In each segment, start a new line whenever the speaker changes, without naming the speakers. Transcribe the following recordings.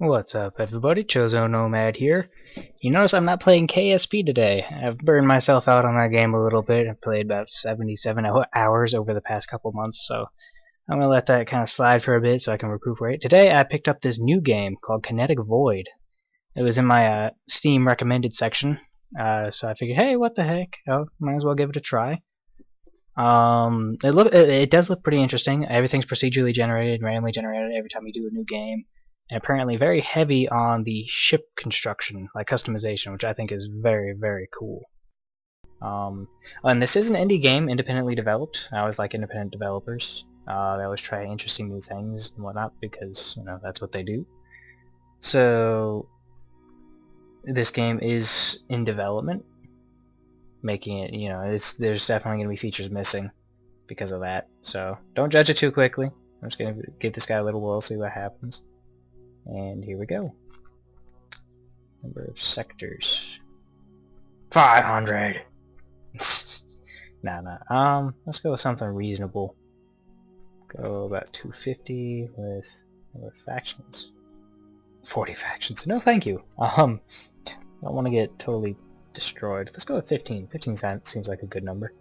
What's up, everybody? Chozo Nomad here. You notice I'm not playing KSP today. I've burned myself out on that game a little bit. I've played about 77 hours over the past couple months, so I'm going to let that kind of slide for a bit so I can recuperate. Today I picked up this new game called Kenetic Void. It was in my Steam recommended section, so I figured, hey, what the heck? Oh, might as well give it a try. It does look pretty interesting. Everything's procedurally generated, randomly generated every time you do a new game, and apparently very heavy on the ship construction, like customization, which I think is very, very cool. And this is an indie game, independently developed. I always like independent developers. They always try interesting new things and whatnot because, you know, that's what they do. So, this game is in development, making it, you know, there's definitely going to be features missing because of that. So, don't judge it too quickly. I'm just going to give this guy a little whirl, see what happens. And here we go. Number of sectors. 500! Nah. Let's go with something reasonable. Go about 250 with factions. 40 factions. No thank you. I don't want to get totally destroyed. Let's go with 15. 15 seems like a good number.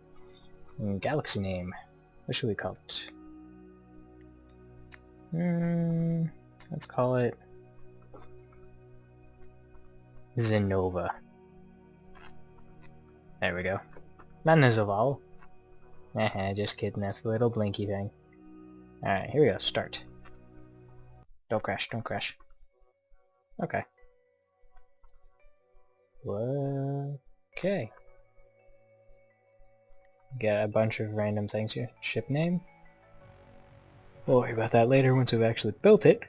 And galaxy name. What should we call it? Let's call it Zenova. There we go. Not Nizoval. Just kidding, that's the little blinky thing. Alright, here we go, start. Don't crash, don't crash. Okay. Okay. Got a bunch of random things here. Ship name. We'll worry about that later once we've actually built it.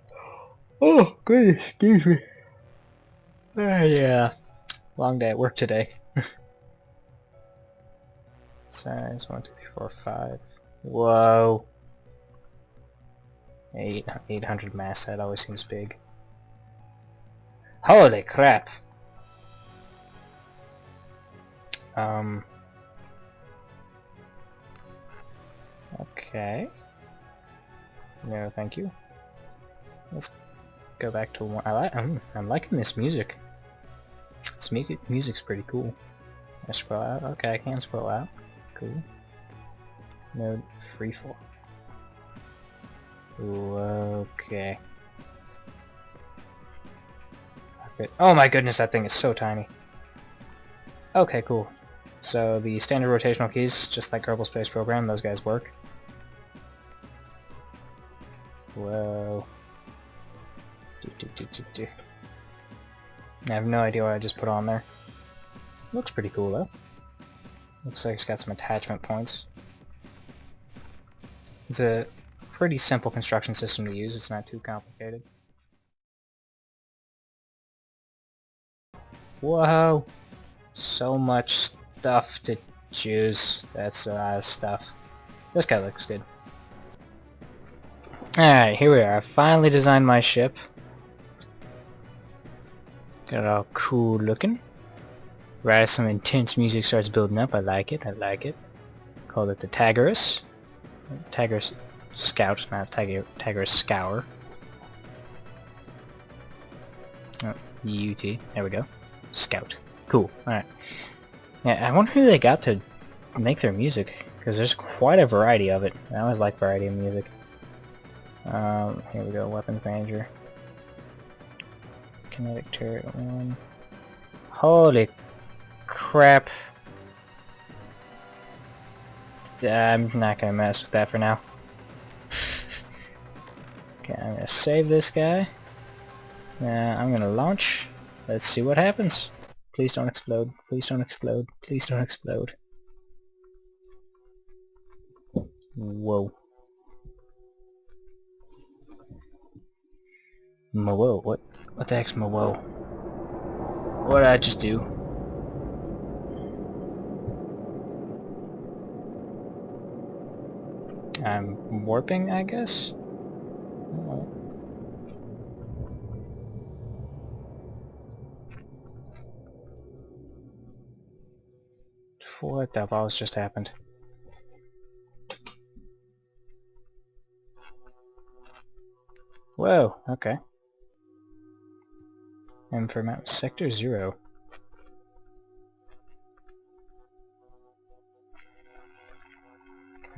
Oh, goodness, excuse me. Yeah. Long day at work today. Size 1, 2, 3, 4, 5. Whoa. 800 mass, that always seems big. Holy crap. Okay. No, thank you. Let's go back to one. I'm liking this music. This music's pretty cool. I scroll out. Okay, I can scroll out. Cool. Node freefall. Okay. Oh my goodness, that thing is so tiny. Okay, cool. So the standard rotational keys, just like Kerbal Space Program, those guys work. Whoa. I have no idea what I just put on there. Looks pretty cool though. Looks like it's got some attachment points. It's a pretty simple construction system to use, it's not too complicated. Whoa! So much stuff to choose. That's a lot of stuff. This guy looks good. Alright, here we are. I finally designed my ship. Got it all cool looking. Right as some intense music starts building up, I like it, I like it. Called it the Tagarus. Tagarus Scout, not Tagarus Scour. Oh, UT. There we go. Scout. Cool. Alright. Yeah, I wonder who they got to make their music, because there's quite a variety of it. I always like variety of music. Here we go, Weapons Manager. Kinetic Turret 1. Holy crap. I'm not gonna mess with that for now. Okay, I'm gonna save this guy. I'm gonna launch. Let's see what happens. Please don't explode. Please don't explode. Please don't explode. Whoa. Whoa. What the heck's whoa? What did I just do? I'm warping, I guess? What the balls just happened? Whoa, okay. And for map Sector 0.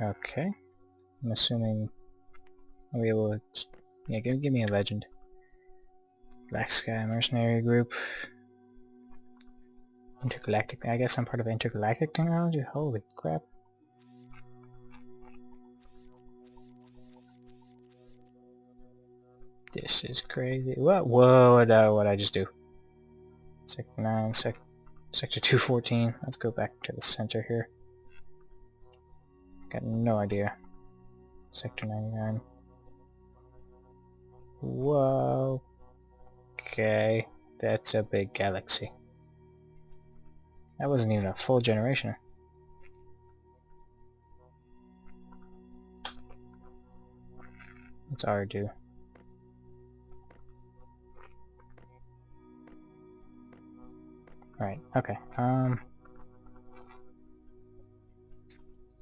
Okay. I'm assuming I'll be able to... Yeah, give me a legend. Black Sky Mercenary Group. Intergalactic... I guess I'm part of intergalactic technology? Holy crap. This is crazy. What? Whoa, what'd I just do? Sector 9, Sector 214. Let's go back to the center here. Got no idea. Sector 99. Whoa. Okay. That's a big galaxy. That wasn't even a full generation. What's R do? Right, okay.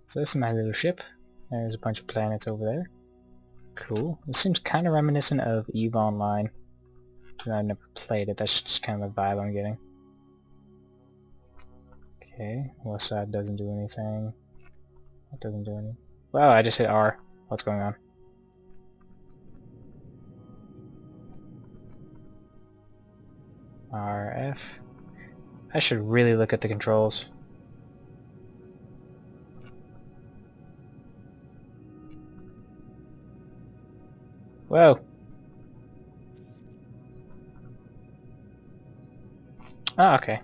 So this is my little ship. There's a bunch of planets over there. Cool. This seems kind of reminiscent of EVE Online. I've never played it, that's just kind of the vibe I'm getting. Okay, west side doesn't do anything. That doesn't do anything. Wow, I just hit R. What's going on? RF. I should really look at the controls. Whoa! Oh, okay.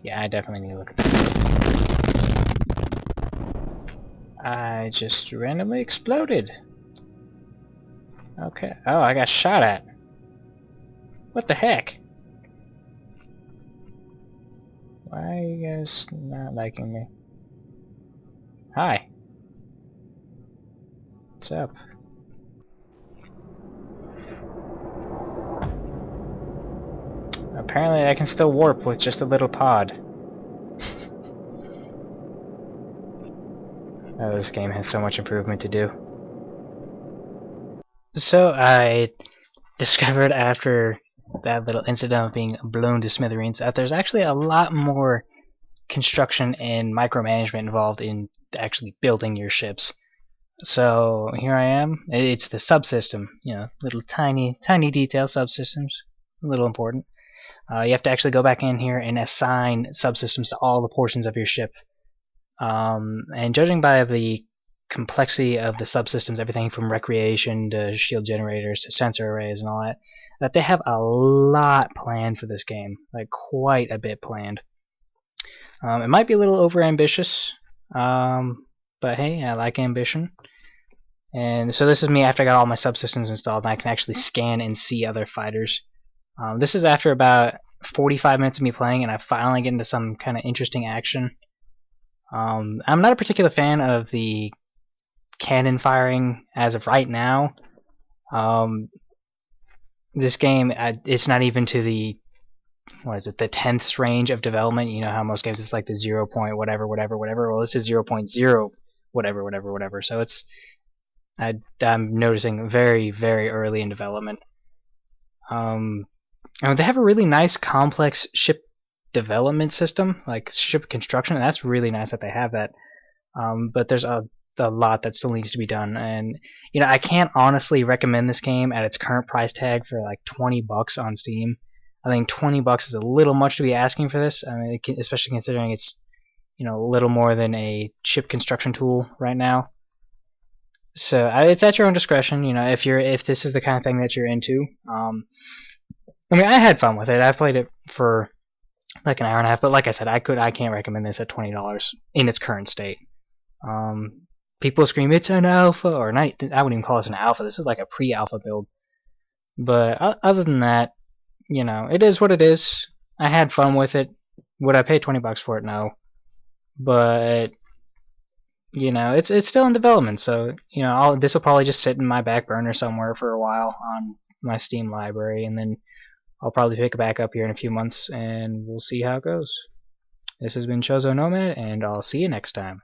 Yeah, I definitely need to look at that. I just randomly exploded. Okay. Oh, I got shot at. What the heck? Why are you guys not liking me? Hi. What's up? Apparently I can still warp with just a little pod. Oh, this game has so much improvement to do. So I discovered after that little incident of being blown to smithereens that there's actually a lot more construction and micromanagement involved in actually building your ships. So here I am. It's the subsystem, you know, little tiny detail subsystems, a little important. You have to actually go back in here and assign subsystems to all the portions of your ship. And judging by the complexity of the subsystems, everything from recreation to shield generators to sensor arrays and all that, that they have a lot planned for this game, like quite a bit planned. It might be a little overambitious, but hey, I like ambition. And so this is me after I got all my subsystems installed and I can actually scan and see other fighters. This is after about 45 minutes of me playing and I finally get into some kind of interesting action. I'm not a particular fan of the cannon firing as of right now. This game, it's not even to the, what is it, the 10th range of development. You know how most games it's like the 0. whatever. Well, this is 0.0 whatever. So it's, I'm noticing very, very early in development. They have a really nice complex ship development system, like ship construction, and that's really nice that they have that. But there's a lot that still needs to be done, and you know, I can't honestly recommend this game at its current price tag for like $20 on Steam. I think $20 is a little much to be asking for this. I mean, especially considering it's, you know, a little more than a ship construction tool right now. So it's at your own discretion. You know, if this is the kind of thing that you're into. I mean, I had fun with it. I played it for like an hour and a half, but like I said, I can't recommend this at $20 in its current state. People scream it's an alpha, or not. I wouldn't even call this an alpha. This is like a pre-alpha build. But other than that, you know, it is what it is. I had fun with it. Would I pay $20 for it? No. But you know, it's still in development, so you know, this will probably just sit in my back burner somewhere for a while on my Steam library, and then I'll probably pick it back up here in a few months, and we'll see how it goes. This has been Chozo Nomad, and I'll see you next time.